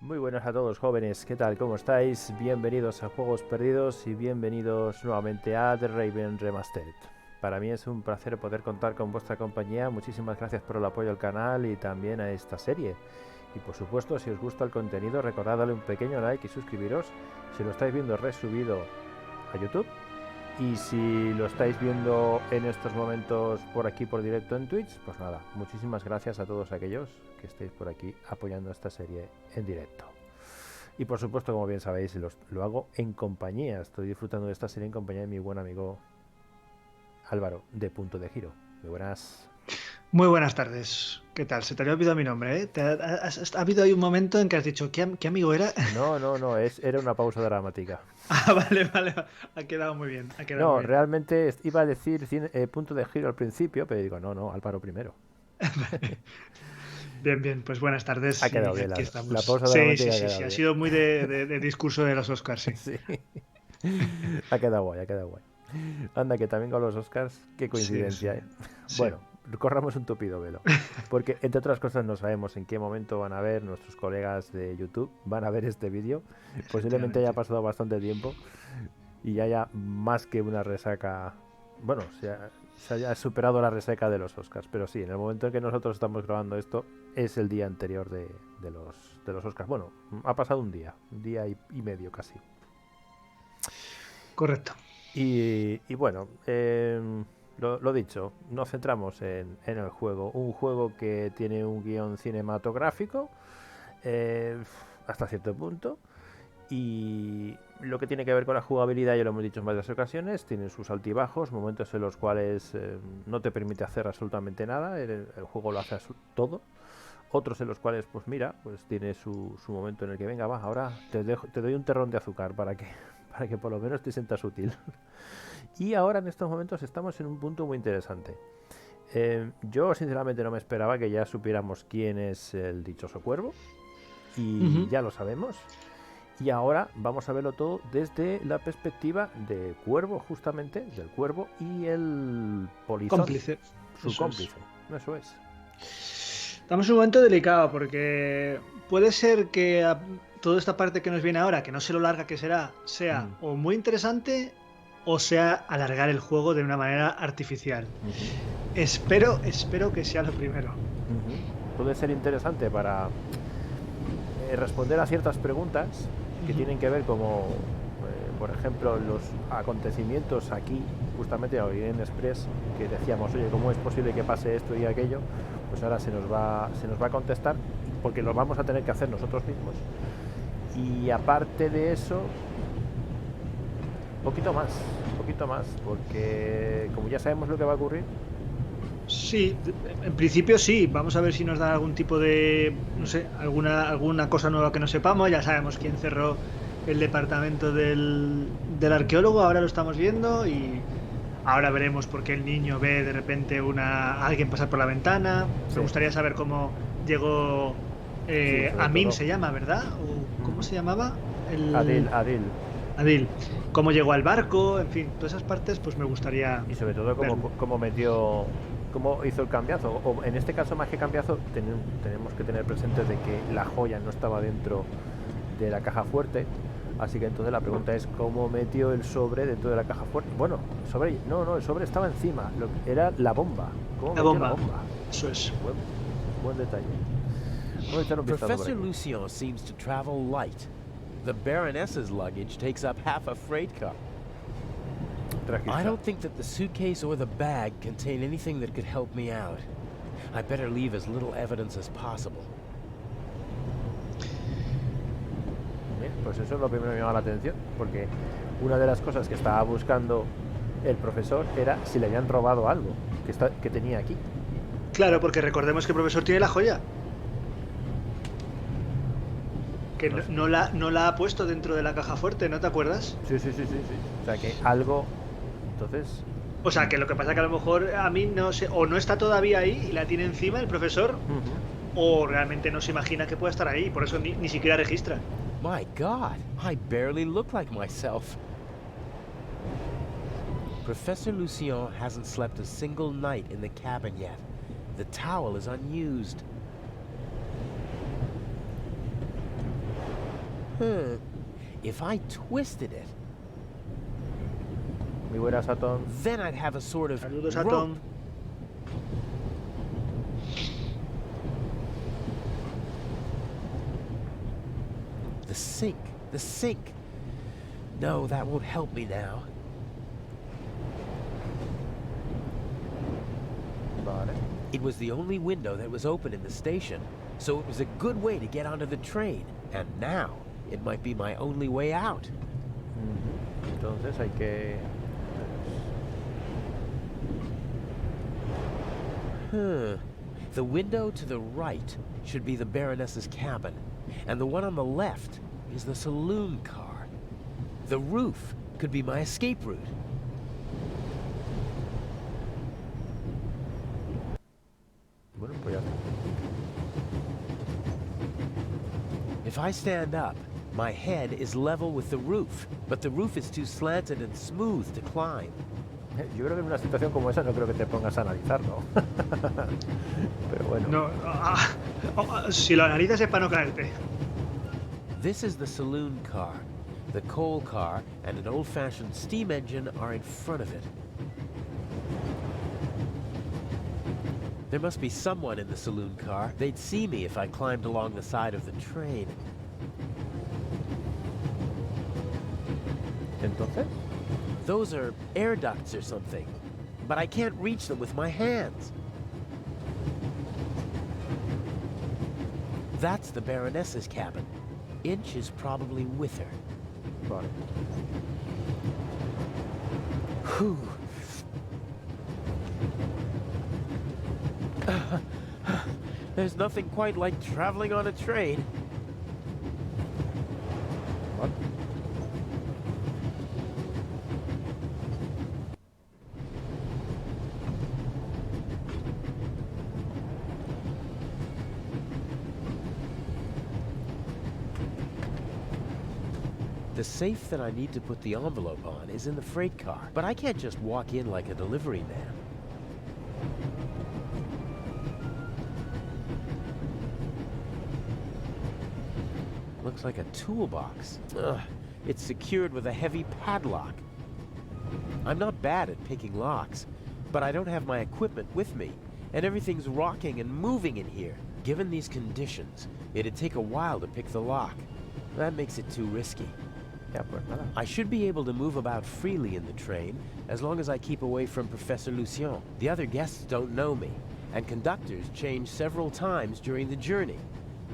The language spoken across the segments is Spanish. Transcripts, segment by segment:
Muy buenas a todos, jóvenes, ¿qué tal? ¿Cómo estáis? Bienvenidos a Juegos Perdidos y bienvenidos nuevamente a The Raven Remastered. Para mí es un placer poder contar con vuestra compañía. Muchísimas gracias por el apoyo al canal y también a esta serie. Y por supuesto, si os gusta el contenido, recordad darle un pequeño like y suscribiros si lo estáis viendo resubido a YouTube. Y si lo estáis viendo en estos momentos por aquí por directo en Twitch, pues nada, muchísimas gracias a todos aquellos que estéis por aquí apoyando esta serie en directo. Y por supuesto, como bien sabéis, lo hago en compañía. Estoy disfrutando de esta serie en compañía de mi buen amigo Álvaro, de Punto de Giro. Muy buenas. Muy buenas tardes. ¿Qué tal? Se te había olvidado mi nombre, ¿eh? Ha habido ahí un momento en que has dicho, ¿qué amigo era? No, era una pausa dramática. Ah, vale. Ha quedado muy bien. No, realmente iba a decir Punto de Giro al principio, pero digo, no, Álvaro primero. Bien, pues buenas tardes. Ha quedado bien aquí estamos. La pausa dramática. Sí, ha sido muy de discurso de los Oscars, sí. Sí. Ha quedado guay. Anda, que también con los Oscars, qué coincidencia, sí. Bueno, corramos un tupido velo, porque entre otras cosas no sabemos en qué momento van a ver nuestros colegas de YouTube, van a ver este vídeo, posiblemente haya pasado bastante tiempo y haya más que una resaca, bueno, se haya superado la resaca de los Oscars, pero sí, en el momento en que nosotros estamos grabando esto es el día anterior de los Oscars. Bueno, ha pasado un día y medio casi. Correcto. Y bueno, lo dicho, nos centramos en el juego. Un juego que tiene un guión cinematográfico hasta cierto punto. Y lo que tiene que ver con la jugabilidad, ya lo hemos dicho en varias ocasiones, tiene sus altibajos, momentos en los cuales no te permite hacer absolutamente nada, el juego lo hace todo. Otros en los cuales, pues mira, pues tiene su momento en el que venga, va, ahora te doy un terrón de azúcar para que por lo menos te sientas útil. Y ahora en estos momentos estamos en un punto muy interesante. Yo sinceramente no me esperaba que ya supiéramos quién es el dichoso cuervo. Y ya lo sabemos. Y ahora vamos a verlo todo desde la perspectiva de Cuervo, justamente, del Cuervo y el polizón. Cómplice. Su cómplice. Eso es. Estamos en un momento delicado porque puede ser que toda esta parte que nos viene ahora, que no sé lo larga que sea o muy interesante o sea alargar el juego de una manera artificial. Espero que sea lo primero. Puede ser interesante para responder a ciertas preguntas que tienen que ver como, por ejemplo, los acontecimientos aquí, justamente a Orient Express, que decíamos, oye, ¿cómo es posible que pase esto y aquello? Pues ahora se nos va a contestar, porque lo vamos a tener que hacer nosotros mismos. Y aparte de eso, poquito más, porque como ya sabemos lo que va a ocurrir. Sí, en principio sí. Vamos a ver si nos da algún tipo de, no sé, alguna cosa nueva que no sepamos. Ya sabemos quién cerró el departamento del arqueólogo, ahora lo estamos viendo y ahora veremos por qué el niño ve de repente a alguien pasar por la ventana. Sí. Me gustaría saber cómo llegó Amin, se llama, ¿verdad? ¿O cómo se llamaba? Adil. Cómo llegó al barco, en fin, todas esas partes pues me gustaría. Y sobre todo cómo hizo el cambiazo, o en este caso más que cambiazo tenemos que tener presente de que la joya no estaba dentro de la caja fuerte, así que entonces la pregunta es cómo metió el sobre dentro de la caja fuerte. Bueno, el sobre estaba encima, era la bomba. ¿Cómo metió la bomba? Eso es. Buen detalle. Professor Lucien seems to travel light. The Baroness's luggage takes up half a freight car. I don't think that the suitcase or the bag contain anything that could help me out. I better leave as little evidence as possible. Bien, pues eso es lo primero que me llama la atención, porque una de las cosas que estaba buscando el profesor era si le habían robado algo que tenía aquí. Claro, porque recordemos que el profesor tiene la joya. Que no la ha puesto dentro de la caja fuerte, ¿no te acuerdas? Sí. O sea, que algo. Entonces. O sea, que lo que pasa es que a lo mejor a mí no sé, o no está todavía ahí y la tiene encima el profesor, o realmente no se imagina que pueda estar ahí, por eso ni siquiera registra. My God, I barely look like myself. Professor Lucien hasn't slept a single night in the cabin yet. The towel is unused. If I twisted it, Muy buenas, Anton. then I'd have a sort of Saludos, rope. Atom. The sink. No, that won't help me now. Vale. It was the only window that was open in the station, so it was a good way to get onto the train. And now, it might be my only way out. Entonces hay que... The window to the right should be the Baroness's cabin, and the one on the left is the saloon car. The roof could be my escape route. Bueno, pues ya está. If I stand up, my head is level with the roof, but the roof is too slanted and smooth to climb. Yo creo que en una situación como esa no creo que te pongas a analizarlo. Pero bueno. No, si lo analizas es para no caerte. This is the saloon car. The coal car and an old-fashioned steam engine are in front of it. There must be someone in the saloon car. They'd see me if I climbed along the side of the train. Entonces, Those are air ducts or something, but I can't reach them with my hands. That's the Baroness's cabin. Inch is probably with her. vale. Whew. There's nothing quite like traveling on a train. Vale. The safe that I need to put the envelope on is in the freight car, but I can't just walk in like a delivery man. Looks like a toolbox. Ugh, it's secured with a heavy padlock. I'm not bad at picking locks, but I don't have my equipment with me, and everything's rocking and moving in here. Given these conditions, it'd take a while to pick the lock. That makes it too risky. Ya, pues nada. I should be able to move about freely in the train, as long as I keep away from Professor Lucien. The other guests don't know me, and conductors change several times during the journey.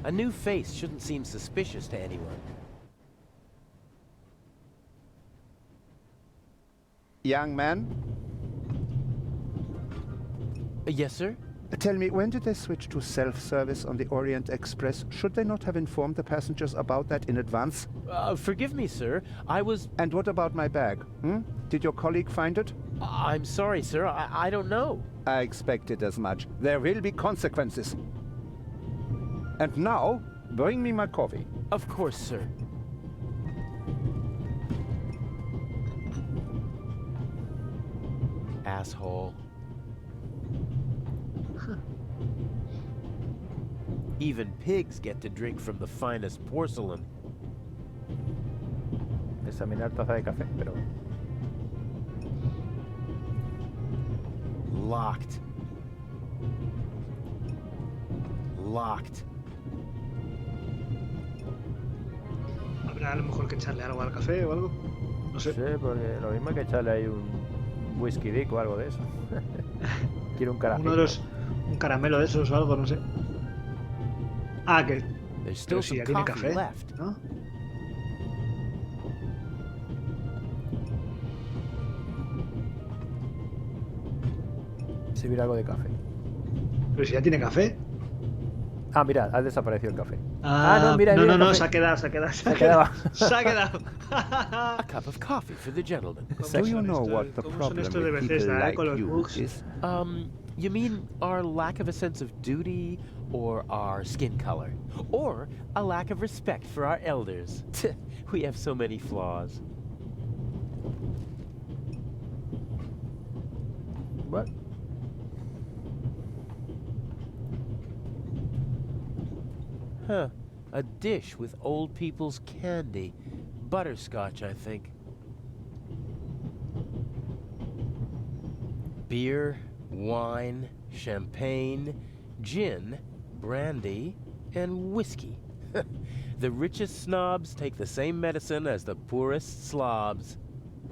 A new face shouldn't seem suspicious to anyone. Young man, Yes, sir? tell me, when did they switch to self-service on the Orient Express? Should they not have informed the passengers about that in advance? Forgive me, sir. I was... And what about my bag? Did your colleague find it? I'm sorry, sir. I don't know. I expected as much. There will be consequences. And now, bring me my coffee. Of course, sir. Asshole. Even pigs get to drink from the finest porcelain. Examinar taza de café, pero... Locked. Locked. Habrá a lo mejor que echarle algo al café o algo. No sé. Sí, porque lo mismo que echarle ahí un whisky dick o algo de eso. Quiero un carajillo. Uno de los. Un caramelo de esos o algo, no sé. Ah, que. There's still Pero si some ya tiene coffee café, left. ¿no? Servir algo de café. Pero si ya tiene café. Ah, mira, ha desaparecido el café. No, mira, no, mira no, el no, café. se ha quedado, se ha quedado. Se ha quedado. Se ha quedado. A cup of coffee for the gentleman. Do you know what the ¿Cómo son problem estos de with Bethesda, people like con los you bugs? is? You mean our lack of a sense of duty, or our skin color, or a lack of respect for our elders? We have so many flaws. What? Huh. A dish with old people's candy. Butterscotch, I think. Beer, wine, champagne, gin, brandy, and whiskey. The richest snobs take the same medicine as the poorest slobs.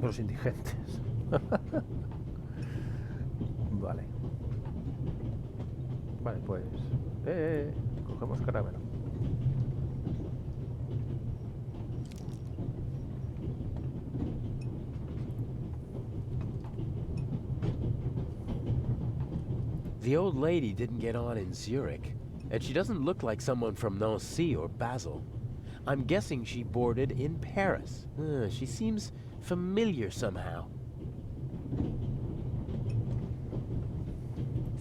Los indigentes. Vale. Vale, pues... cogemos caramelo. The old lady didn't get on in Zurich, and she doesn't look like someone from Nancy or Basel. I'm guessing she boarded in Paris. She seems familiar somehow.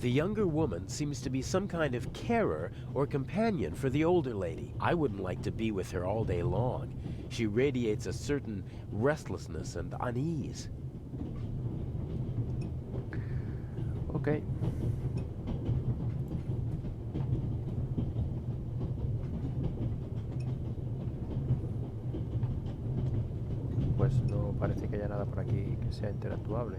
The younger woman seems to be some kind of carer or companion for the older lady. I wouldn't like to be with her all day long. She radiates a certain restlessness and unease. Okay. Pues no parece que haya nada por aquí que sea interactuable.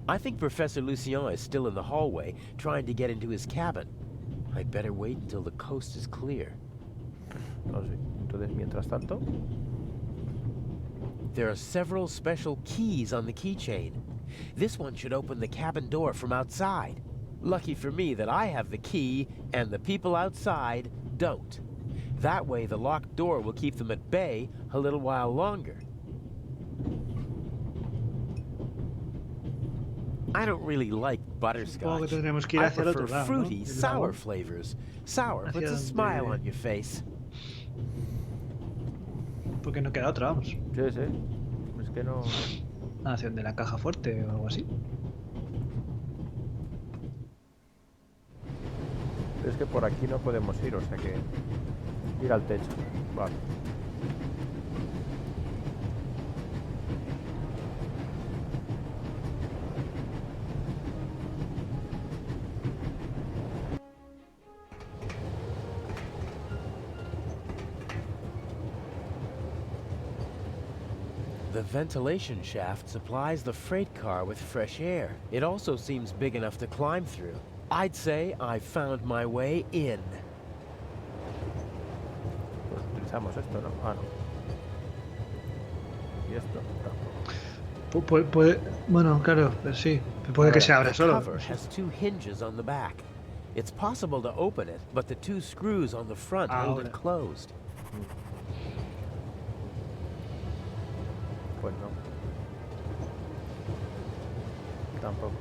I think Professor Lucien is still in the hallway, trying to get into his cabin. I'd better wait until the coast is clear. Entonces, mientras tanto... There are several special keys on the keychain. This one should open the cabin door from outside. Lucky for me that I have the key and the people outside don't. That way the locked door will keep them at bay a little while longer. I don't really like butterscotch. I prefer fruity, sour flavors. Sour puts a smile on your face. Porque no queda otra, vamos. Sí, sí. Es que no... Hacia de la caja fuerte o algo así. Pero es que por aquí no podemos ir, o sea que... Ir al techo. Vale. The ventilation shaft supplies the freight car with fresh air. It also seems big enough to climb through. I'd say I've found my way in. Pues utilizamos esto, ¿no? Ah, no. Y esto tampoco. Bueno, claro, sí. Puede que se abra solo. The cover has two hinges on the back. It's possible to open it, but the two screws on the front hold it closed. Pues no. Tampoco.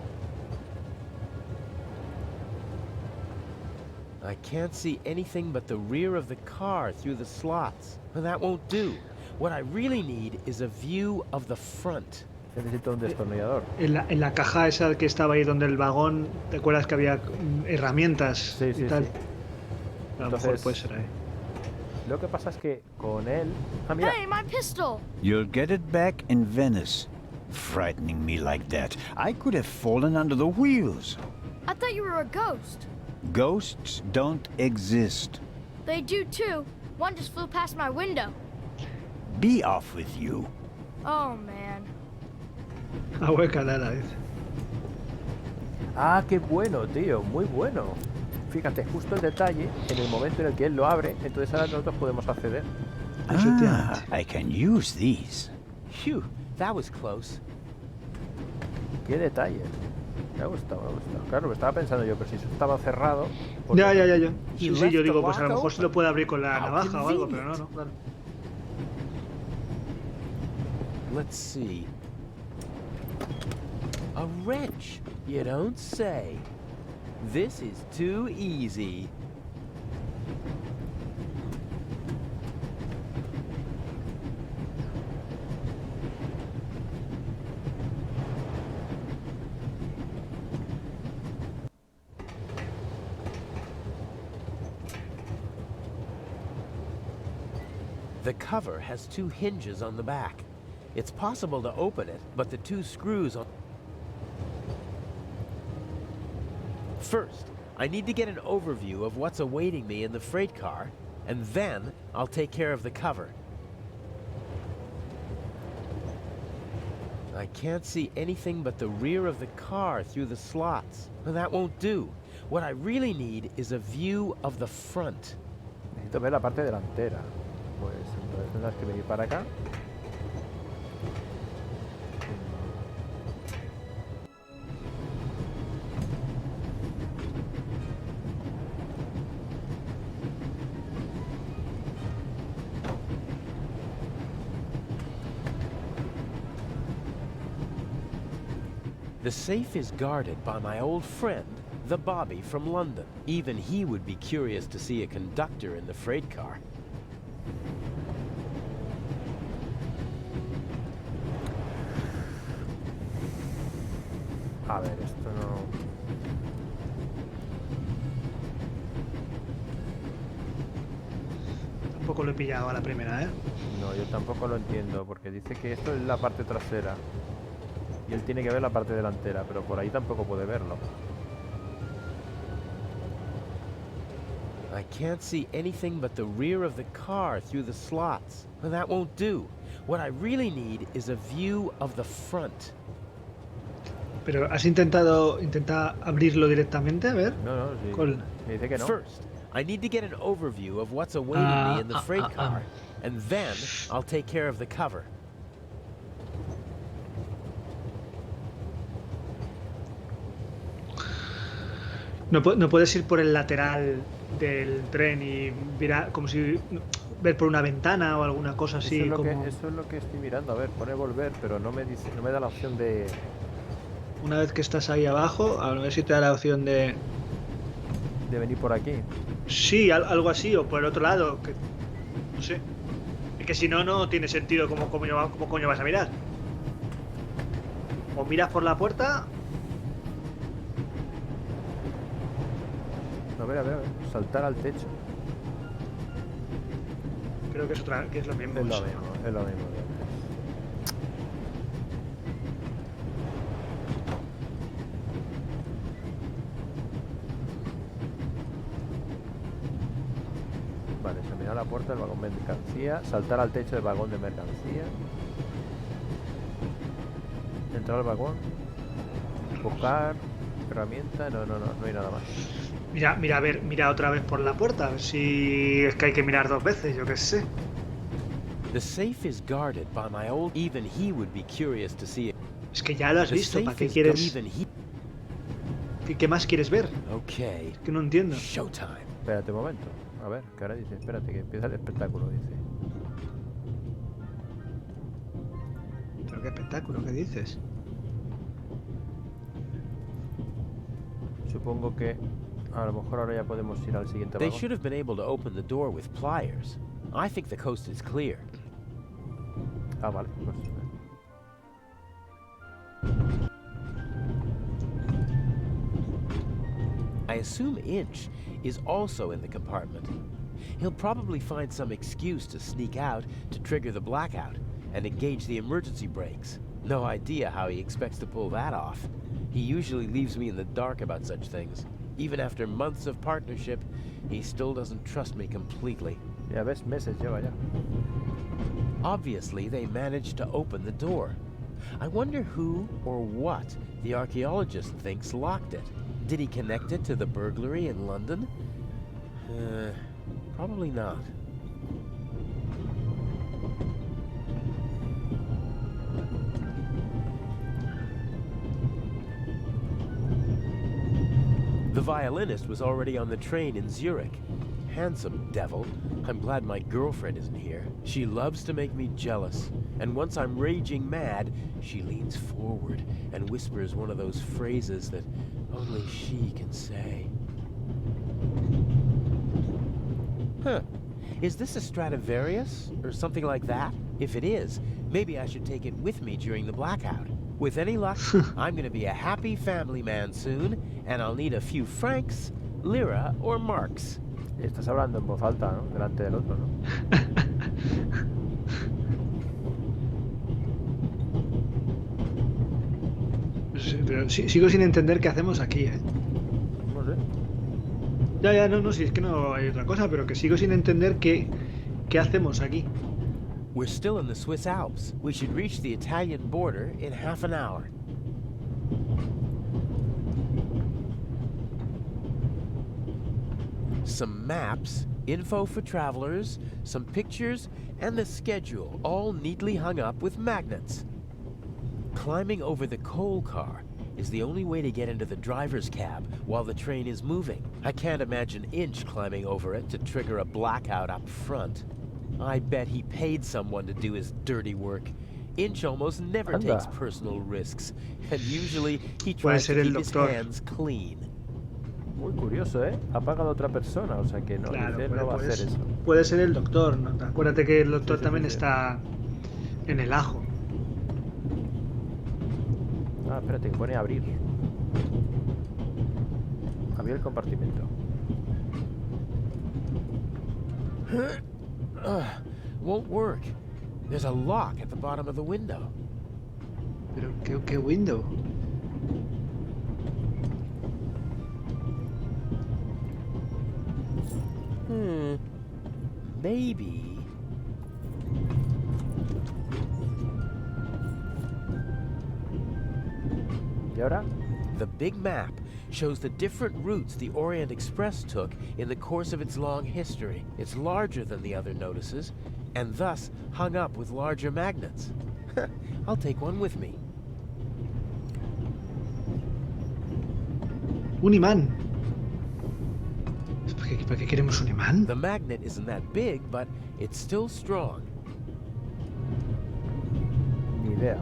I can't see anything but the rear of the car through the slots. That won't do. What I really need is a view of the front. Necesito un destornillador. En la caja esa que estaba ahí donde el vagón, ¿te acuerdas que había herramientas Sí, y sí, tal? sí. A lo mejor puede ser ahí. Lo que pasa es que con él... Ah, mira. Hey, my pistol! You'll get it back in Venice. Frightening me like that. I could have fallen under the wheels. I thought you were a ghost. Ghosts don't exist. They do too. One just flew past my window. Be off with you. Oh, man. Ahuécala, dice. Ah, qué bueno, tío. Muy bueno. Fíjate, justo el detalle, en el momento en el que él lo abre, entonces ahora nosotros podemos acceder. Ah, I can use these. Phew, that was close. Qué detalle. Me ha gustado, me ha gustado. Claro, me estaba pensando yo, pero si eso estaba cerrado... Ya. Sí, yo digo, pues a lo mejor se lo puede abrir con la navaja o algo, pero no, claro. Let's see. A wrench, you don't say. This is too easy. The cover has two hinges on the back. It's possible to open it, but the two screws on... First, I need to get an overview of what's awaiting me in the freight car, and then I'll take care of the cover. I can't see anything but the rear of the car through the slots. That won't do. What I really need is a view of the front. Necesito ver la parte delantera. Pues entonces tendrás que venir para acá. The safe is guarded by my old friend, the Bobby from London. Even he would be curious to see a conductor in the freight car. A ver, esto no... Tampoco lo he pillado a la primera, ¿eh? No, yo tampoco lo entiendo, porque dice que esto es la parte trasera. Y él tiene que ver la parte delantera, pero por ahí tampoco puede verlo. I can't see anything but the rear of the car through the slots. That won't do. What I really need is a view of the front. Pero has intentado abrirlo directamente, a ver. No, sí. Me dice que no. First, I need to get an overview of what's awaiting me in the freight car, and then I'll take care of the cover. No puedes ir por el lateral del tren y mirar como si ver por una ventana o alguna cosa así. Eso es lo que estoy mirando. A ver, pone volver, pero no me da la opción de... Una vez que estás ahí abajo, a ver si te da la opción de venir por aquí. Sí, algo así, o por el otro lado. Que, no sé. Es que si no, no tiene sentido cómo coño vas a mirar. O miras por la puerta... A ver, saltar al techo. Creo que es lo mismo. Es lo mismo. Vale, examinar la puerta del vagón de mercancía, saltar al techo del vagón de mercancía, entrar al vagón, buscar herramienta, no hay nada más. Mira otra vez por la puerta, a ver si es que hay que mirar dos veces, yo qué sé. The safe is guarded by my old. Even he would be curious to see it. Es que ya lo has visto, ¿para qué quieres? ¿Qué más quieres ver? Okay. Es que no entiendo. Showtime. Espérate un momento. A ver, que ahora dice, espérate, que empieza el espectáculo, dice. ¿Pero qué espectáculo? ¿Qué dices? Supongo que a lo mejor ahora ya podemos ir al siguiente They vagón. should have been able to open the door with pliers. I think the coast is clear. Ah, vale. Pues, I assume Inch is also in the compartment. He'll probably find some excuse to sneak out to trigger the blackout and engage the emergency brakes. No idea how he expects to pull that off. He usually leaves me in the dark about such things. Even after months of partnership, he still doesn't trust me completely. ya ves, meses lleva ya. Obviously, they managed to open the door. I wonder who or what the archaeologist thinks locked it. Did he connect it to the burglary in London? Probably not. The violinist was already on the train in Zurich. Handsome devil. I'm glad my girlfriend isn't here. She loves to make me jealous. And once I'm raging mad, she leans forward and whispers one of those phrases that only she can say. Huh. Is this a Stradivarius or something like that? If it is, maybe I should take it with me during the blackout. With any luck, I'm gonna be a happy family man soon, and I'll need a few francs, lira, or marks. Estás hablando en voz alta, ¿no? Delante del otro, ¿no? Sí, pero sigo sin entender qué hacemos aquí, ¿eh? Ya, no, si es que no hay otra cosa, pero que sigo sin entender qué hacemos aquí. We're still in the Swiss Alps. We should reach the Italian border in half an hour. Some maps, info for travelers, some pictures, and the schedule, all neatly hung up with magnets. Climbing over the coal car is the only way to get into the driver's cab while the train is moving. I can't imagine Inch climbing over it to trigger a blackout up front. I bet he paid someone to do his dirty work. Inch almost never takes personal risks, and usually he tries to keep his hands clean. Muy curioso, ¿eh? Ha pagado a otra persona, o sea que no, claro, dice, no va a hacer eso. Puede ser el doctor, ¿no? Acuérdate que el doctor también está en el ajo. Ah, espérate, que pone abrir. Abrir el compartimento. Won't work. There's a lock at the bottom of the window. Pero ¿qué window? Maybe. ¿Y ahora? The big map shows the different routes the Orient Express took in the course of its long history. It's larger than the other notices, and thus hung up with larger magnets. I'll take one with me. Un imán. ¿Para qué queremos un imán? The magnet isn't that big, but it's still strong. Ni idea.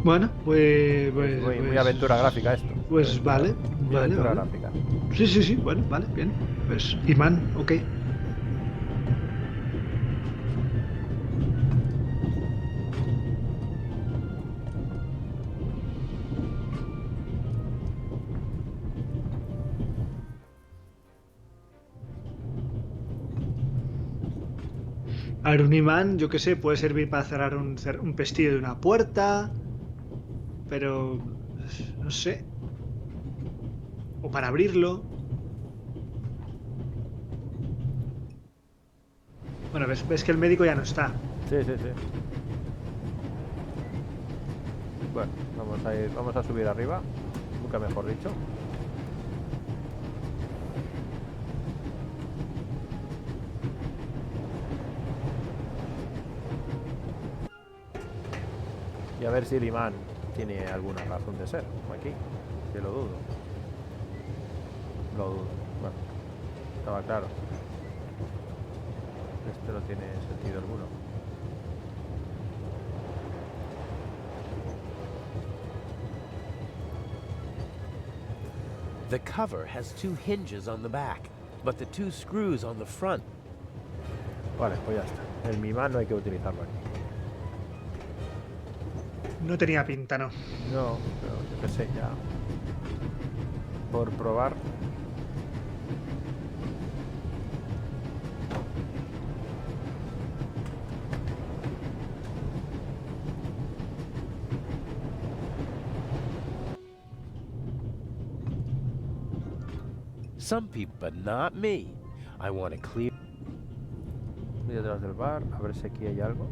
Bueno, pues muy aventura gráfica esto. Pues vale. Aventura gráfica. Sí, bueno, vale, bien. Pues imán, ok. A ver, un imán, yo qué sé, puede servir para cerrar un pestillo de una puerta, pero no sé. O para abrirlo. Bueno, ves que el médico ya no está. Sí. Bueno, vamos a subir arriba, nunca mejor dicho. Y a ver si el imán tiene alguna razón de ser, aquí, que lo dudo. Bueno, estaba claro. Esto no tiene sentido alguno. The cover has 2 hinges on the back, but the 2 screws on the front. Vale, pues ya está. El imán no hay que utilizarlo aquí. No tenía pinta, ¿no? No, pero yo qué sé, ya. Por probar. Some people, but not me. I want to clear. Voy detrás del bar, a ver si aquí hay algo.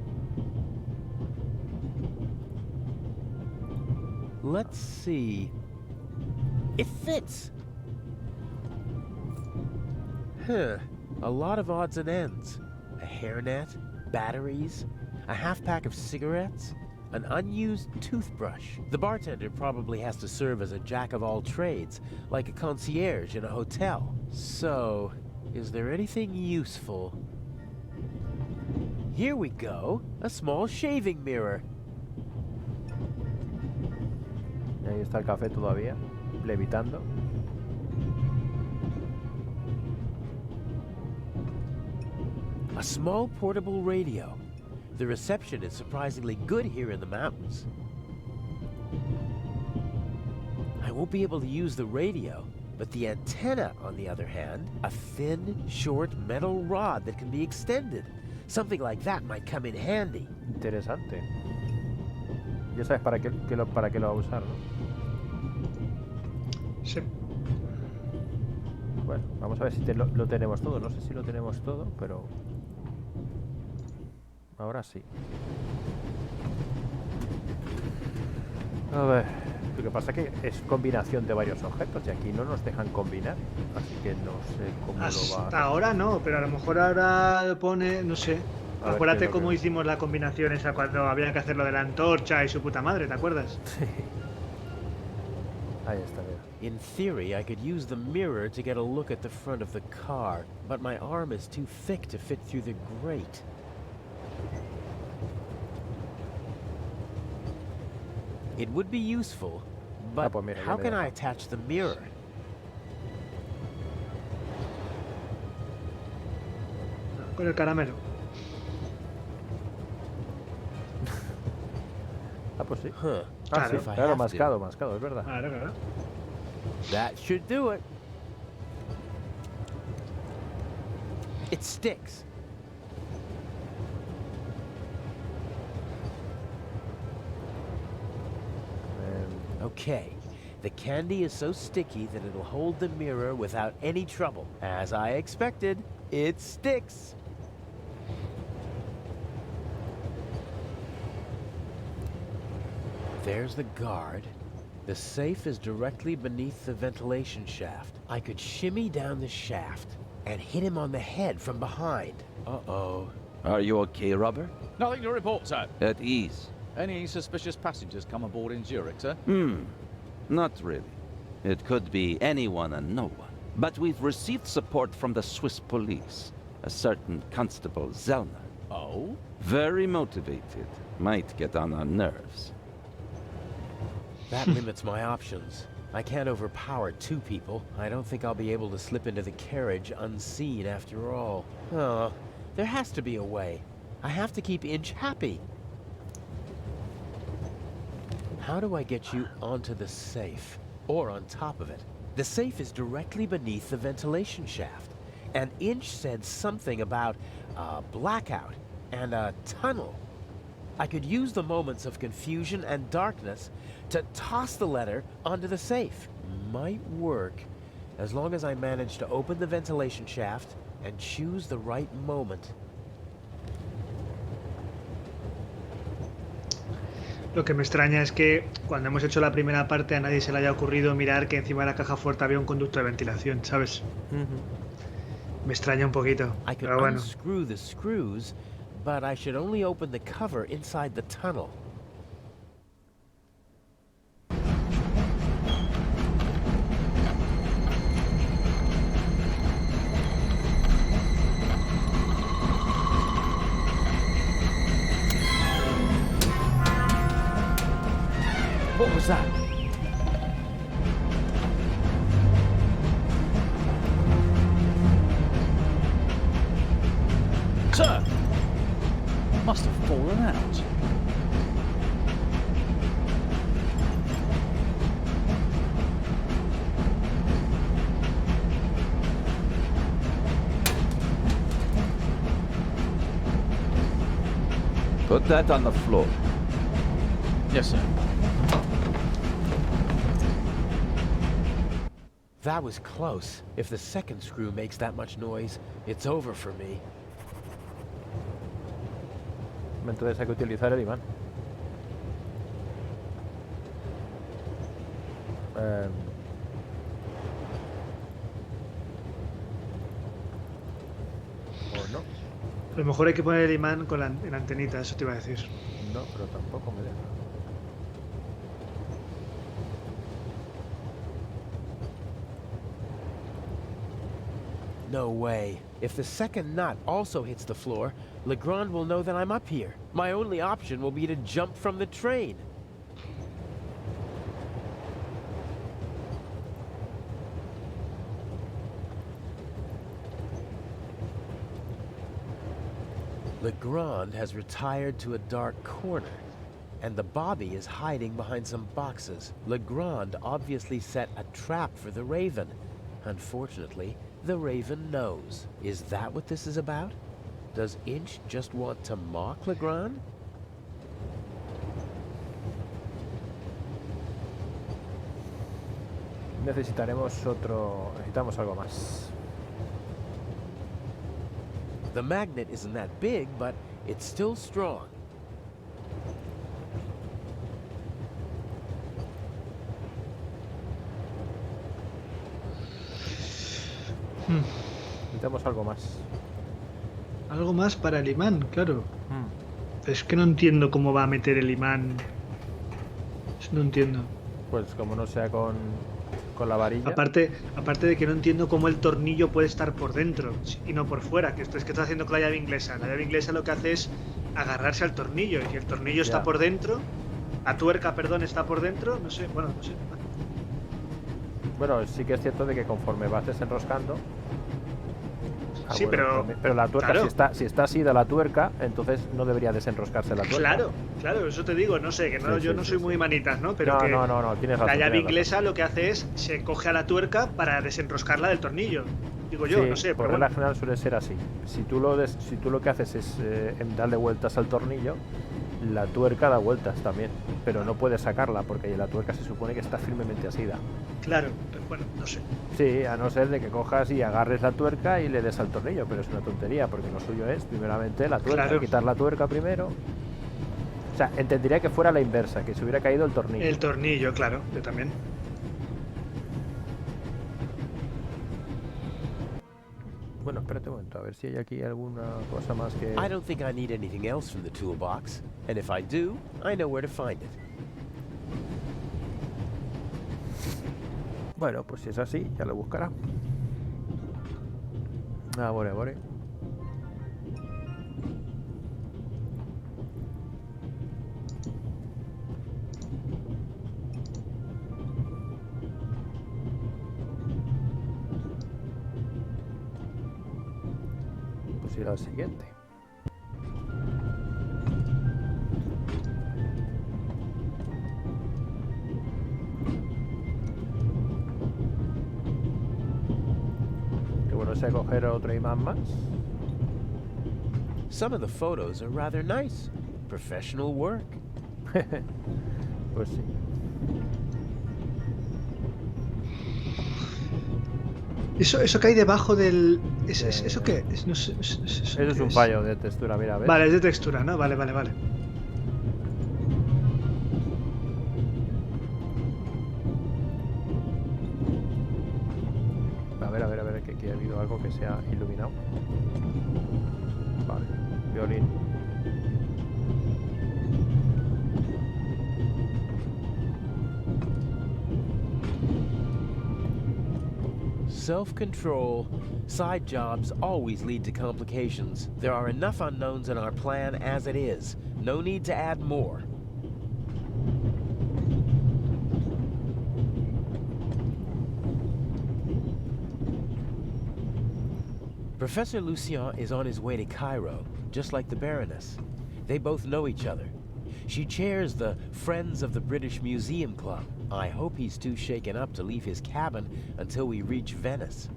Let's see. It fits. Huh. A lot of odds and ends. A hairnet, batteries, a half pack of cigarettes, an unused toothbrush. The bartender probably has to serve as a jack of all trades, like a concierge in a hotel. So, is there anything useful? Here we go. A small shaving mirror. Ahí está el café todavía, levitando. A small portable radio. The reception is surprisingly good here in the mountains. I won't be able to use the radio, but the antenna, on the other hand, a thin, short metal rod that can be extended. Something like that might come in handy. Interesante. Ya sabes para qué lo va a usar, ¿no? Sí. Bueno, vamos a ver si lo tenemos todo. No sé si lo tenemos todo, pero ahora sí. A ver, lo que pasa es que es combinación de varios objetos y aquí no nos dejan combinar, así que no sé cómo lo va a Hasta hacer. ahora no, pero a lo mejor ahora pone, no sé. A ver Acuérdate qué es lo cómo que- hicimos la combinación esa cuando había que hacer lo de la antorcha y su puta madre, ¿te acuerdas? Sí. Ahí está, mira. In theory, I could use the mirror to get a look at the front of the car, but my arm is too thick to fit through the grate. It would be useful, but pues mira, ya how me can deja. I attach the mirror? Con el caramelo. Ah, pues sí. Huh. Ah, sí, If I claro, have to. mascado, es verdad. Claro, claro. That should do it. It sticks. Okay. The candy is so sticky that it'll hold the mirror without any trouble. As I expected, it sticks. There's the guard. The safe is directly beneath the ventilation shaft. I could shimmy down the shaft and hit him on the head from behind. Uh-oh. Are you okay, Robert? Nothing to report, sir. At ease? Any suspicious passengers come aboard in Zurich, sir? Not really. It could be anyone and no one. But we've received support from the Swiss police. A certain Constable Zellner. Oh? Very motivated. Might get on our nerves. That limits my options. I can't overpower two people. I don't think I'll be able to slip into the carriage unseen after all. Oh, there has to be a way. I have to keep Inch happy. How do I get you onto the safe? Or on top of it? The safe is directly beneath the ventilation shaft. And Inch said something about a blackout and a tunnel. I could use the moments of confusion and darkness to toss the letter onto the safe. Might work, as long as I manage to open the ventilation shaft and choose the right moment. Lo que me extraña es que cuando hemos hecho la primera parte a nadie se le haya ocurrido mirar que encima de la caja fuerte había un conducto de ventilación, ¿sabes? Me extraña un poquito, I could pero bueno. unscrew the screws, but I should only open the cover inside the tunnel. What was that? Sir! Must have fallen out. Put that on the floor. Yes, sir. That was close. If the second screw makes that much noise, it's over for me. Entonces hay que utilizar el imán. ¿O no? A lo mejor hay que poner el imán con en la antenita, eso te iba a decir. No, pero tampoco me deja. No way. If the second nut also hits the floor, Legrand will know that I'm up here. My only option will be to jump from the train. Legrand has retired to a dark corner, and the Bobby is hiding behind some boxes. Legrand obviously set a trap for the Raven. Unfortunately, the Raven knows. Is that what this is about? Does Inch just want to mock Legrand? necesitamos algo más. The magnet isn't that big, but it's still strong. Necesitamos algo más. Algo más para el imán, claro. Es que no entiendo cómo va a meter el imán. No entiendo. Pues como no sea con la varilla. Aparte de que no entiendo cómo el tornillo puede estar por dentro y no por fuera, que esto es que está haciendo con la llave inglesa. La llave inglesa lo que hace es agarrarse al tornillo, y si el tornillo está por dentro, la tuerca, perdón, está por dentro, no sé. Bueno, sí que es cierto de que conforme vas desenroscando. Sí, pero la tuerca, claro. si está así de la tuerca, entonces no debería desenroscarse la tuerca. Claro, eso te digo, no sé, que no, yo no soy muy manitas, ¿no? Pero no, tienes razón. La llave inglesa lo que hace es se coge a la tuerca para desenroscarla del tornillo. Digo yo, no sé. Por regla general suele ser así. Si tú lo que haces es darle vueltas al tornillo, la tuerca da vueltas también, pero no puedes sacarla porque la tuerca se supone que está firmemente asida. Claro, pero bueno, no sé. Sí, a no ser de que cojas y agarres la tuerca y le des al tornillo, pero es una tontería porque lo suyo es primeramente la tuerca, quitar la tuerca primero. O sea, entendería que fuera la inversa, que se hubiera caído el tornillo. El tornillo, claro, yo también. Bueno, espérate un momento, a ver si hay aquí alguna cosa más que... I don't think I need anything else from the toolbox, and if I do, I know where to find it. Bueno, pues si es así, ya lo buscará. Vale. Pues ir al siguiente. A coger otro imán más. Some of the photos are rather nice. Professional work. Pues sí. Eso que hay debajo del... ¿Eso qué es? No sé, eso es un fallo de textura, mira, ¿ves? Vale, es de textura, ¿no? Vale. A ver, que aquí ha habido algo que se ha iluminado. Vale, violín. Self-control. Side jobs always lead to complications. There are enough unknowns in our plan as it is. No need to add more. Professor Lucien is on his way to Cairo, just like the Baroness. They both know each other. She chairs the Friends of the British Museum Club. I hope he's too shaken up to leave his cabin until we reach Venice.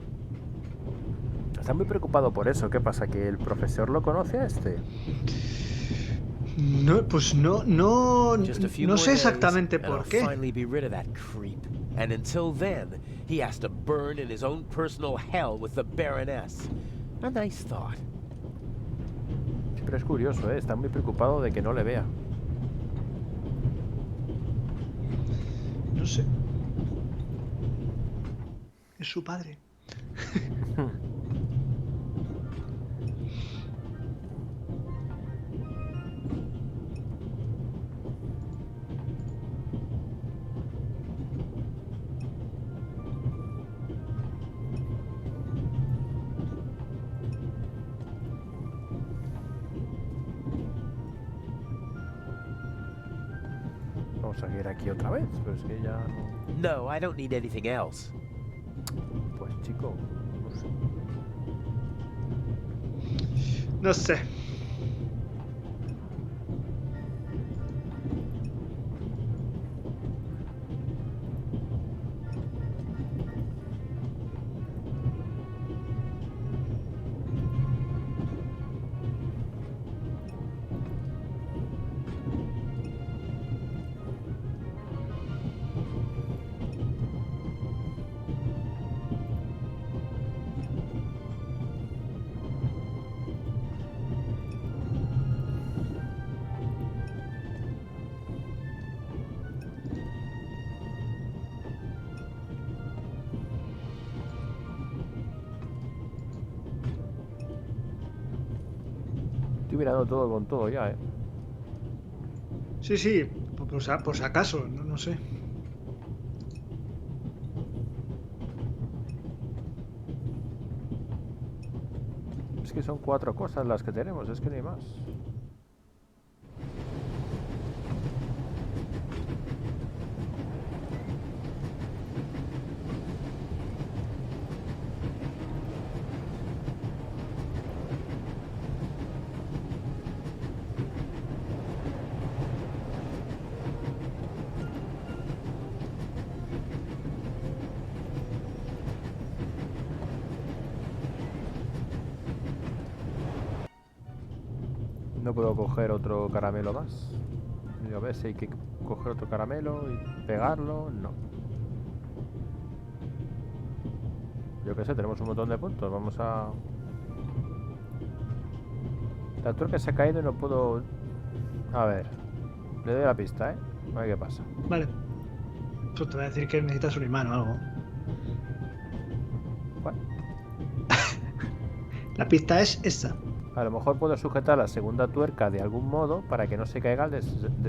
Está muy preocupado por eso. ¿Qué pasa? ¿Que el profesor lo conoce a este? No, pues no sé exactamente por qué. Finally be rid of that creep. And until then, he has to burn in his own personal hell with the Baroness. A nice thought. Pero es curioso, ¿eh? Está muy preocupado de que no le vea. No sé. Es su padre. Vamos a ir aquí otra vez, pero es que ya no. No, I don't need anything else. Pues chico, no sé. No sé. Estoy mirando todo con todo ya, ¿eh? Sí, sí, por si acaso, no sé. Es que son 4 cosas las que tenemos, es que no hay más. No puedo coger otro caramelo más. A ver si hay que coger otro caramelo y pegarlo. No. Yo qué sé, tenemos un montón de puntos. Vamos a... La tuerca se ha caído y no puedo... A ver. Le doy la pista, ¿eh? A ver qué pasa. Vale. Pues te voy a decir que necesitas un imán o algo. ¿Cuál? La pista es esta. A lo mejor puedo sujetar la segunda tuerca de algún modo para que no se caiga el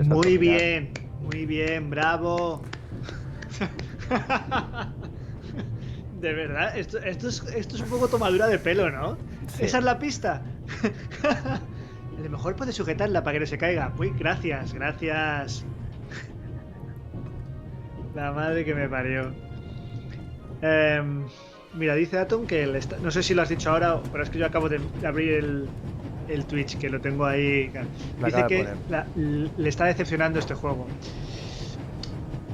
Muy bien, bravo. De verdad, esto es un poco tomadura de pelo, ¿no? Sí. ¿Esa es la pista? A lo mejor puedes sujetarla para que no se caiga. Uy, gracias. La madre que me parió. Mira, dice Atom que no sé si lo has dicho ahora, pero es que yo acabo de abrir el Twitch, que lo tengo ahí. Dice que le está decepcionando este juego.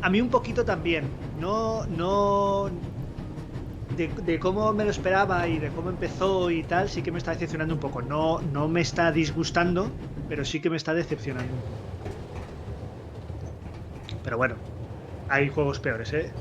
A mí un poquito también. No de cómo me lo esperaba y de cómo empezó y tal, sí que me está decepcionando un poco. No me está disgustando, pero sí que me está decepcionando. Pero bueno, hay juegos peores, ¿eh?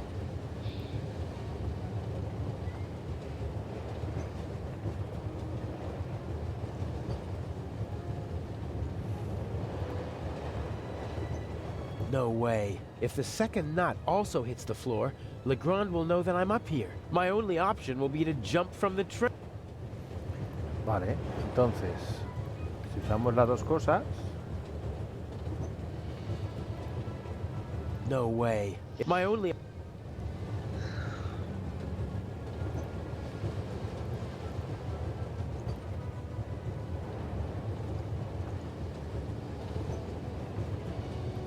No way. If the second knot also hits the floor, Legrand will know that I'm up here. My only option will be to jump from the train. Vale, entonces, si usamos las dos cosas... No way. My only...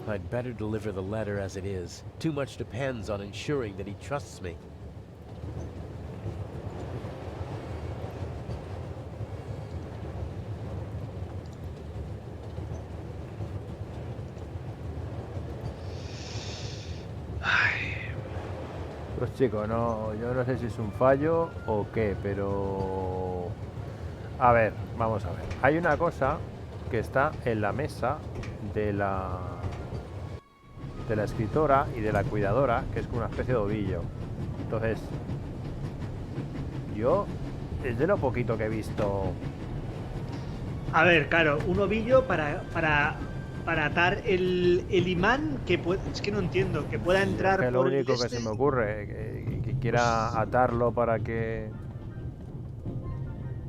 I'd better deliver the letter as it is. Too much depends on ensuring that he trusts me. Pues chicos, yo no sé si es un fallo o qué, pero... A ver, vamos a ver. Hay una cosa que está en la mesa de la escritora y de la cuidadora, que es como una especie de ovillo. Entonces, yo, desde lo poquito que he visto... A ver, claro, un ovillo para atar el imán que puede... Es que no entiendo, que pueda entrar es que por lo único el que se me ocurre, que quiera atarlo para que...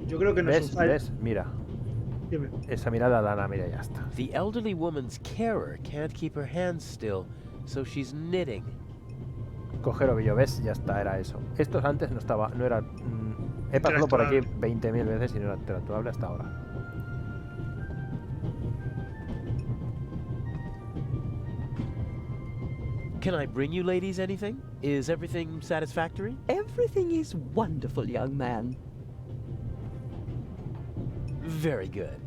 Yo creo que no es un fallo. ¿Ves? Mira. Dime. Esa mirada Dana, mira, ya está. The elderly woman's carer can't keep her hands still, so she's knitting. Coger ovillo, ¿ves? Ya está, era eso. Estos antes no estaba, no era... he pasado por aquí 20.000 veces y no era interactuable hasta ahora. Can I bring you ladies anything? Is everything satisfactory? Everything is wonderful, young man. Very good.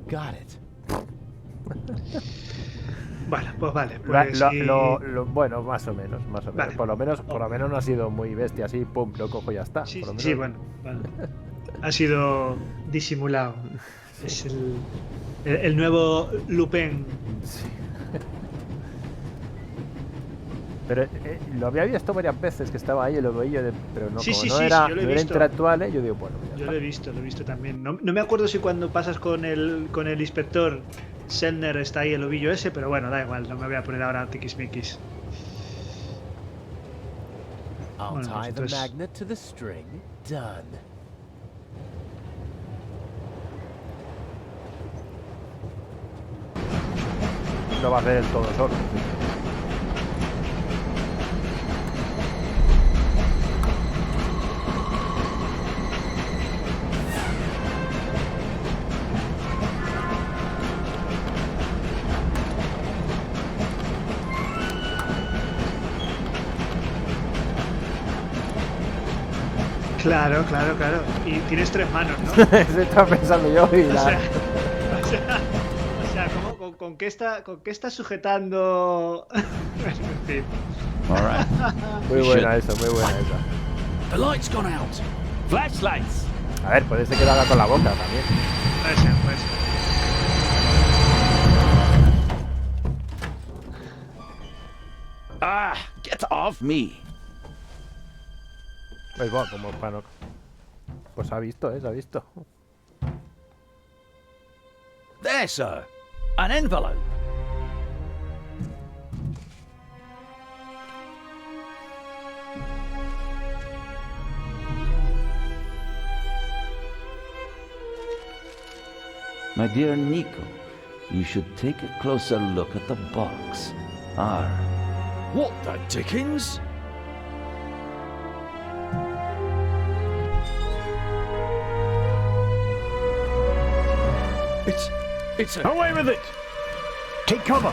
Got it. Vale, pues vale. Pues bueno, más o menos. Vale. Por lo menos no ha sido muy bestia, así, pum, lo cojo y ya está. Sí, por lo menos... sí, bueno. Ha sido disimulado. Es el nuevo Lupin. Sí. Pero lo había visto varias veces que estaba ahí el ovillo, pero no, no era interactuable, yo digo, bueno, yo lo he visto también. No me acuerdo si cuando pasas con el inspector Zellner está ahí el ovillo ese, pero bueno, da igual, no me voy a poner ahora tiquismiquis. I'll tie the magnet to the string. Done. no va a ser el todo solo. Claro. Y tienes 3 manos, ¿no? Eso estaba pensando yo. Y O sea, ¿con qué está sujetando? En fin. All right. Muy buena esa. The light's gone out. Flashlights. A ver, puede ser que lo haga con la boca también. Puede ser. Ah, get off me. Pues bueno, como para no... Pues ha visto. There, sir. An envelope. My dear Nico, you should take a closer look at the box. What the dickens? It's a... Away with it! Take cover!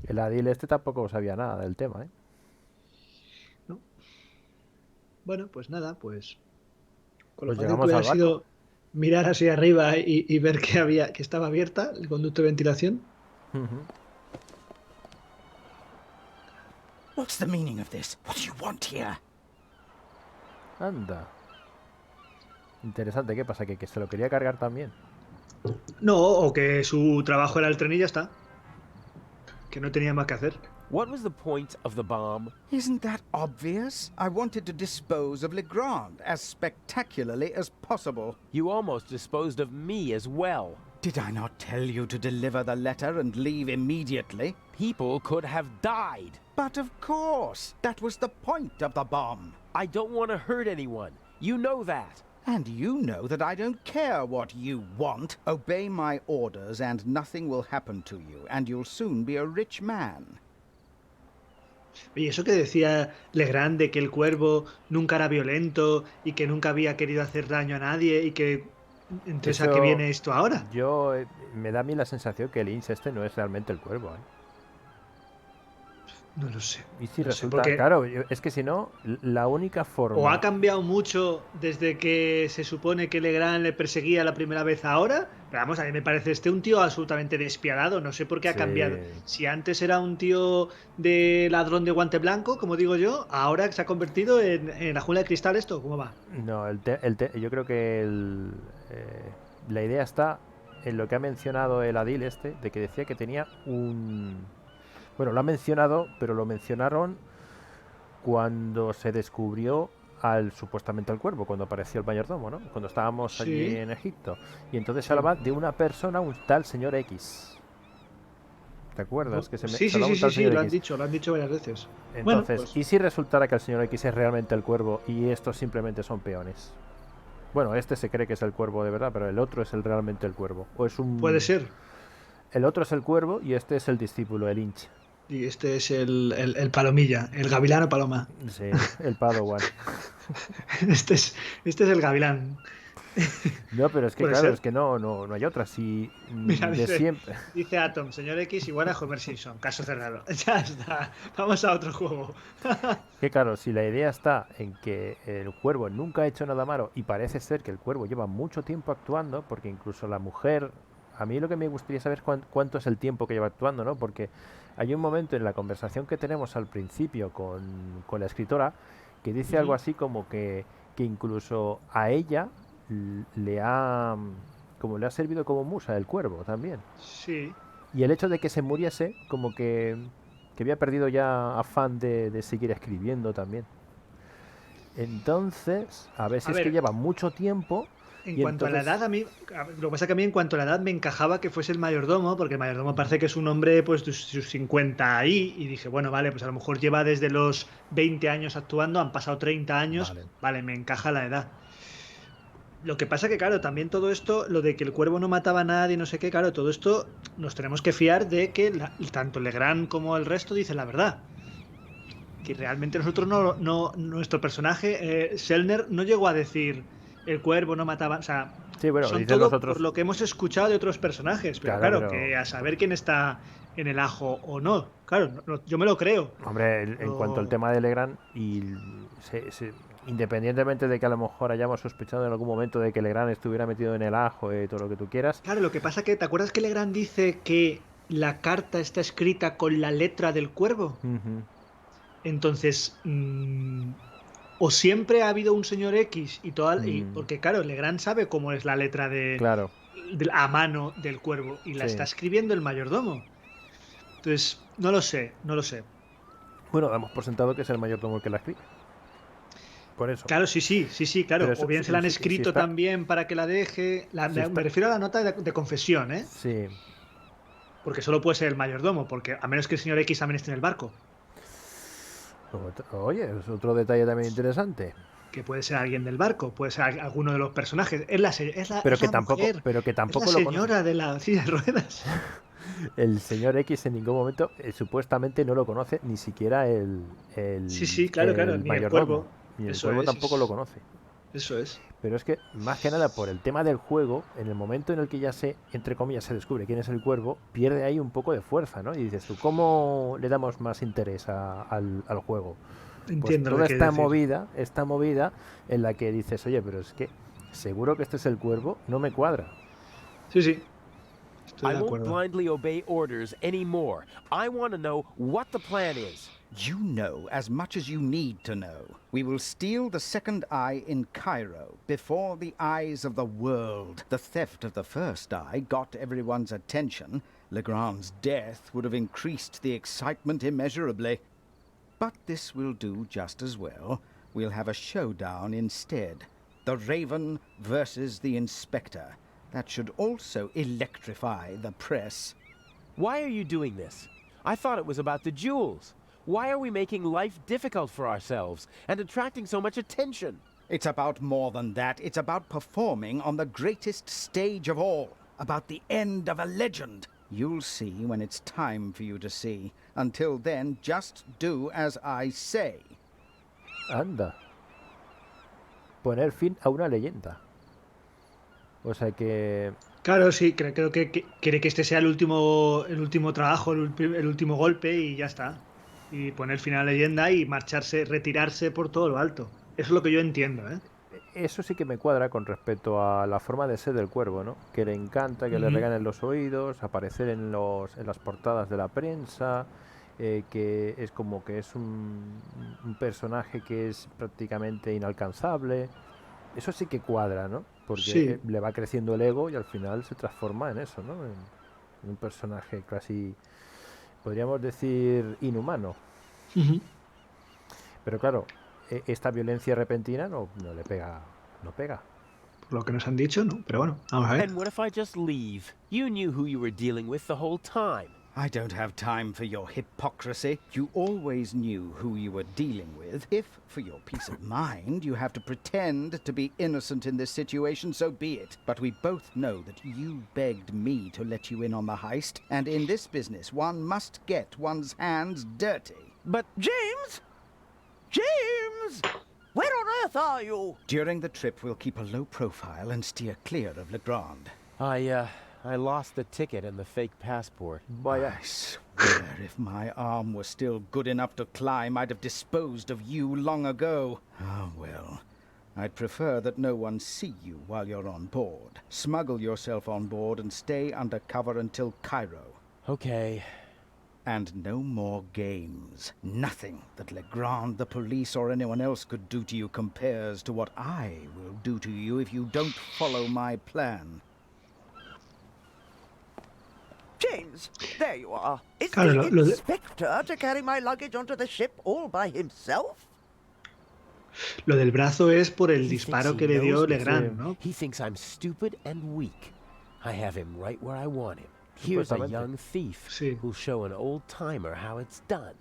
El Adil tampoco sabía nada del tema, ¿eh? ¿No? Bueno, pues nada, pues... Con Pues lo fácil que llegamos hubiera al barco. sido mirar hacia arriba y ver que estaba abierta el conducto de ventilación. What's the meaning of this? What do you want here? Anda. Interesante, ¿qué pasa? ¿Que se lo quería cargar también? No, o que su trabajo era el tren y ya está. Que no tenía más que hacer. What was the point of the bomb? Isn't that obvious? I wanted to dispose of Legrand as spectacularly as possible. You almost disposed of me as well. Did I not tell you to deliver the letter and leave immediately? People could have died. But of course, that was the point of the bomb. I don't want to hurt anyone. You know that. And you know that I don't care what you want. Obey my orders and nothing will happen to you, and you'll soon be a rich man. Oye, eso que decía Legrand de que el cuervo nunca era violento y que nunca había querido hacer daño a nadie y que... Entonces, ¿a qué viene esto ahora? Me da a mí la sensación que el Lynch no es realmente el cuervo, ¿eh? No lo sé. Y si no resulta, sé, porque... claro, es que si no, la única forma... O ha cambiado mucho desde que se supone que Legrand le perseguía la primera vez ahora. Pero vamos, a mí me parece un tío absolutamente despiadado. No sé por qué ha cambiado. Si antes era un tío de ladrón de guante blanco, como digo yo, ahora se ha convertido en la jungla de cristal esto. ¿Cómo va? No, yo creo que la idea está en lo que ha mencionado el Adil de que decía que tenía un... Bueno, lo ha mencionado, pero lo mencionaron cuando se descubrió supuestamente al cuervo, cuando apareció el mayordomo, ¿no? Cuando estábamos allí en Egipto. Y entonces se hablaba de una persona, un tal señor X. ¿Te acuerdas? Que Sí, lo han dicho varias veces. Entonces, bueno, pues... ¿y si resultara que el señor X es realmente el cuervo y estos simplemente son peones? Bueno, se cree que es el cuervo de verdad, pero el otro es realmente el cuervo. O es un... Puede ser. El otro es el cuervo y este es el discípulo, el Lynch. Y este es el palomilla, el gavilano paloma. Sí, el Padawan. Este es el gavilán. No, pero es que claro, es que no hay otra. Si Mira, siempre. Dice Atom, señor X igual a Homer Simpson, caso cerrado. Ya está, vamos a otro juego. Que claro, si la idea está en que el cuervo nunca ha hecho nada malo y parece ser que el cuervo lleva mucho tiempo actuando, porque incluso la mujer... A mí lo que me gustaría saber es cuánto es el tiempo que lleva actuando, ¿no? Porque hay un momento en la conversación que tenemos al principio con la escritora que dice algo así como que incluso a ella le ha servido como musa el cuervo también. Sí. Y el hecho de que se muriese como que había perdido ya afán de seguir escribiendo también. Entonces, a ver si es que lleva mucho tiempo En cuanto a la edad, lo que pasa es que a mí en cuanto a la edad me encajaba que fuese el mayordomo, porque el mayordomo parece que es un hombre pues de sus 50 ahí, y dije, bueno, vale, pues a lo mejor lleva desde los 20 años actuando, han pasado 30 años, vale, me encaja la edad. Lo que pasa que, claro, también todo esto, lo de que el cuervo no mataba a nadie, no sé qué, claro, todo esto nos tenemos que fiar de que tanto Legrand como el resto dicen la verdad. Que realmente nosotros nuestro personaje, Zellner, no llegó a decir el cuervo no mataba, o sea, sí, bueno, son todo por lo que hemos escuchado de otros personajes, pero claro, que a saber quién está en el ajo o no, claro, yo me lo creo. Hombre, en cuanto al tema de Legrand, independientemente de que a lo mejor hayamos sospechado en algún momento de que Legrand estuviera metido en el ajo y todo lo que tú quieras. Claro, lo que pasa que, ¿te acuerdas que Legrand dice que la carta está escrita con la letra del cuervo? Entonces, o siempre ha habido un señor X y porque claro, Legrand sabe cómo es la letra a mano del cuervo y la está escribiendo el mayordomo. Entonces, no lo sé. Bueno, damos por sentado que es el mayordomo el que la escribe. Por eso. Claro, sí, claro. O bien se la han escrito también para que la deje. Me refiero a la nota de confesión, ¿eh? Sí. Porque solo puede ser el mayordomo, porque a menos que el señor X también esté en el barco. Oye, es otro detalle también interesante. Que puede ser alguien del barco, puede ser alguno de los personajes. Pero que tampoco es la señora de la silla de ruedas. El señor X en ningún momento supuestamente no lo conoce, ni siquiera el claro, ni el cuervo. Ni el cuervo tampoco lo conoce. Eso es. Pero es que, más que nada, por el tema del juego, en el momento en el que ya entre comillas, se descubre quién es el cuervo, pierde ahí un poco de fuerza, ¿no? Y dices tú, ¿cómo le damos más interés al juego? Entiendo pues toda esta movida en la que dices, oye, pero es que seguro que este es el cuervo, no me cuadra. Sí. I won't blindly obey orders anymore. I want to know what the plan is. You know as much as you need to know. We will steal the second eye in Cairo, before the eyes of the world. The theft of the first eye got everyone's attention. Legrand's death would have increased the excitement immeasurably. But this will do just as well. We'll have a showdown instead. The Raven versus the Inspector. That should also electrify the press. Why are you doing this? I thought it was about the jewels. Why are we making life difficult for ourselves and attracting so much attention? It's about more than that. It's about performing on the greatest stage of all. About the end of a legend. You'll see when it's time for you to see. Until then, just do as I say. Anda. Poner fin a una leyenda. O sea que... Claro, sí, creo que quiere que este sea el último trabajo, el último golpe y ya está. Y poner fin a la leyenda y retirarse por todo lo alto. Eso es lo que yo entiendo, ¿eh? Eso sí que me cuadra con respecto a la forma de ser del cuervo, ¿no? Que le encanta que le reganen los oídos, aparecer en las portadas de la prensa, que es como que es un personaje que es prácticamente inalcanzable. Eso sí que cuadra, ¿no? Porque le va creciendo el ego y al final se transforma en eso, ¿no? En un personaje casi, podríamos decir, inhumano. Pero claro, esta violencia repentina no pega. Por lo que nos han dicho, no. Pero bueno, vamos a ver. And what if I just leave? You knew who you were dealing with the whole time. I don't have time for your hypocrisy. You always knew who you were dealing with. If, for your peace of mind, you have to pretend to be innocent in this situation, so be it. But we both know that you begged me to let you in on the heist, and in this business one must get one's hands dirty. But James! James! Where on earth are you? During the trip, we'll keep a low profile and steer clear of Legrand. I lost the ticket and the fake passport. I swear if my arm was still good enough to climb, I'd have disposed of you long ago. Ah, well, I'd prefer that no one see you while you're on board. Smuggle yourself on board and stay under cover until Cairo. Okay. And no more games. Nothing that Legrand, the police, or anyone else could do to you compares to what I will do to you if you don't follow my plan. James, there you are. Is the inspector to carry my luggage onto the ship all by himself? Lo del brazo es por el disparo que le dio Legrand, ¿no? He thinks I'm stupid and weak. I have him right where I want him. Here's a young thief who'll show an old timer how it's done.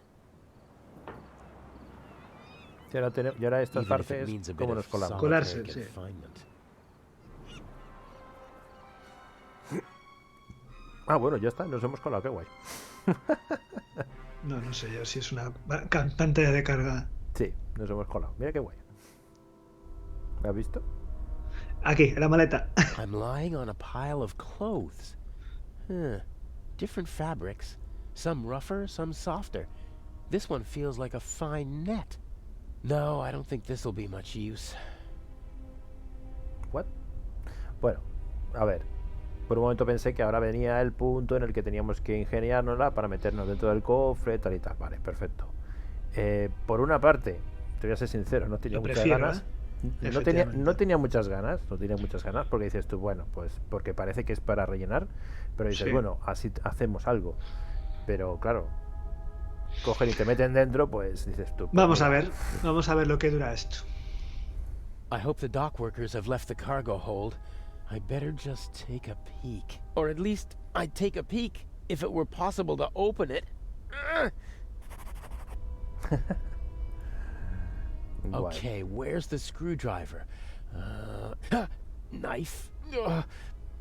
Y ahora esta parte es como nos colamos. Colarse, sí. Ah, bueno, ya está, nos hemos colado, qué guay. No sé yo si es una pantalla de carga. Sí, nos hemos colado. Mira qué guay. ¿Me has visto? Aquí, en la maleta. I'm lying on a pile of clothes. Different fabrics. Some rougher, some softer. This one feels like a fine net. No, I don't think this will be much use. What? Bueno, a ver. Por un momento pensé que ahora venía el punto en el que teníamos que ingeniárnosla para meternos dentro del cofre, tal y tal. Vale, perfecto. Por una parte, te voy a ser sincero, no tenía muchas ganas. No tenía muchas ganas porque dices tú, bueno, pues porque parece que es para rellenar, pero dices, bueno, así hacemos algo. Pero claro, cogen y te meten dentro, pues dices tú. Vamos a ver lo que dura esto. I hope the dock workers have left the cargo hold. I better just take a peek. Or at least I'd take a peek if it were possible to open it. Okay, where's the screwdriver? Knife.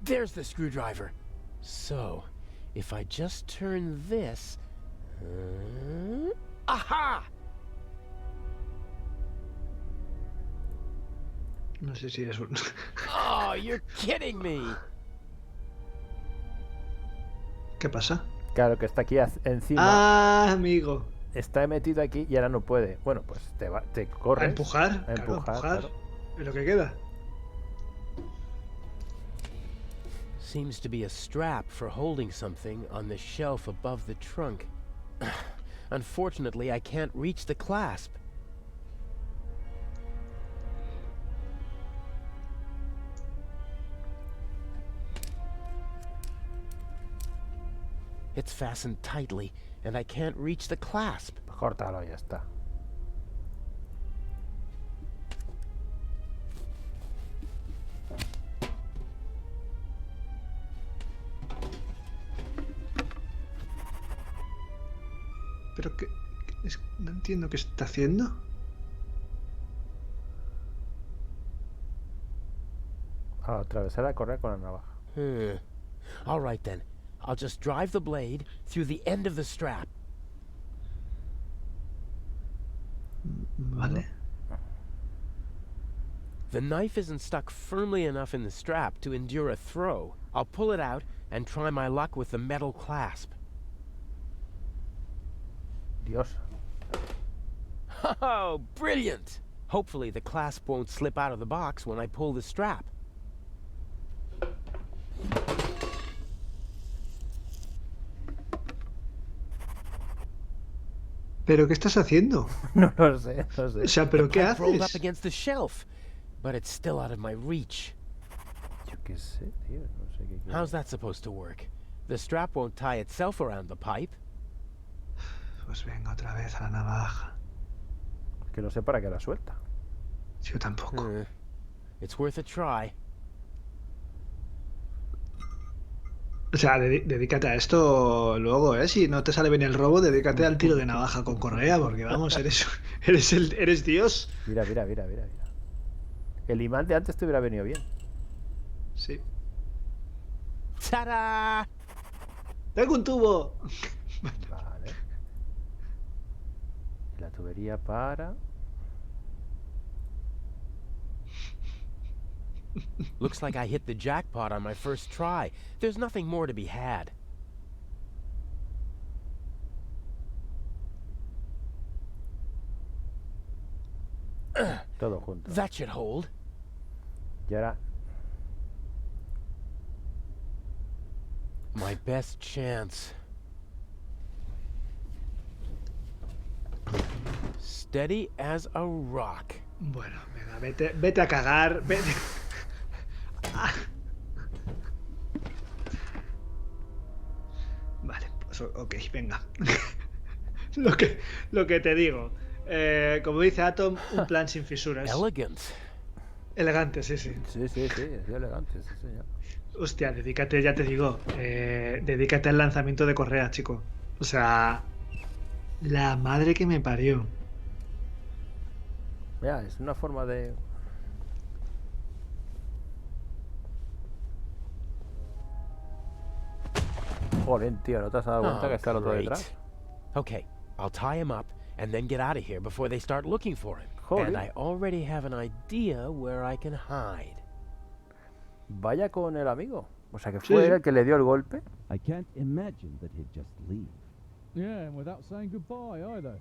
There's the screwdriver. So, if I just turn this... aha! No sé si es un... Oh, you're kidding me. ¿Qué pasa? Claro, que está aquí encima. Ah, amigo. Está metido aquí y ahora no puede. Bueno, pues te corres. ¿A empujar? A empujar. Claro. ¿Es lo que queda? Seems to be a strap for holding something on the shelf above the trunk. Unfortunately, I can't reach the clasp. It's fastened tightly, and I can't reach the clasp. Córtalo, ya está. Pero que no entiendo qué está haciendo. Atravesar a correr con la navaja. All right then. I'll just drive the blade through the end of the strap. Vale. The knife isn't stuck firmly enough in the strap to endure a throw. I'll pull it out and try my luck with the metal clasp. Dios. Oh, brilliant! Hopefully the clasp won't slip out of the box when I pull the strap. ¿Pero qué estás haciendo? No lo sé. O sea, ¿pero qué haces? Rolled up against the shelf, but it's still out of my reach. Yo qué sé, tío. No sé qué quiero. How's that supposed to work? The strap won't tie itself around the pipe. Pues venga otra vez a la navaja. Que no sé para qué la suelta. Yo tampoco. It's worth a try. O sea, dedícate a esto luego, ¿eh? Si no te sale bien el robo, dedícate al tiro de navaja con correa, porque vamos, eres Dios. Mira. El imán de antes te hubiera venido bien. Sí. ¡Tada! ¡Tengo un tubo! Vale. La tubería para... Looks like I hit the jackpot on my first try. There's nothing more to be had. Todo junto. That should hold. Y ahora... My best chance. Steady as a rock. Bueno, venga, vete a cagar. Vete. Vale, pues ok, venga. Lo que te digo. Como dice Atom, un plan sin fisuras. Elegant. Elegante, sí, sí. Sí, es elegante, sí, señor. Hostia, dedícate, ya te digo, dedícate al lanzamiento de Correa, chico. O sea, la madre que me parió. Mira, es una forma de... Joder, tío, ¿no te has dado cuenta que está el otro detrás? Okay, I'll tie him up and then get out of here before they start looking for him. And I already have an idea where I can hide. Vaya con el amigo. O sea, que fue él el que le dio el golpe. I can't imagine that he'd just leave. Yeah, and without saying goodbye either.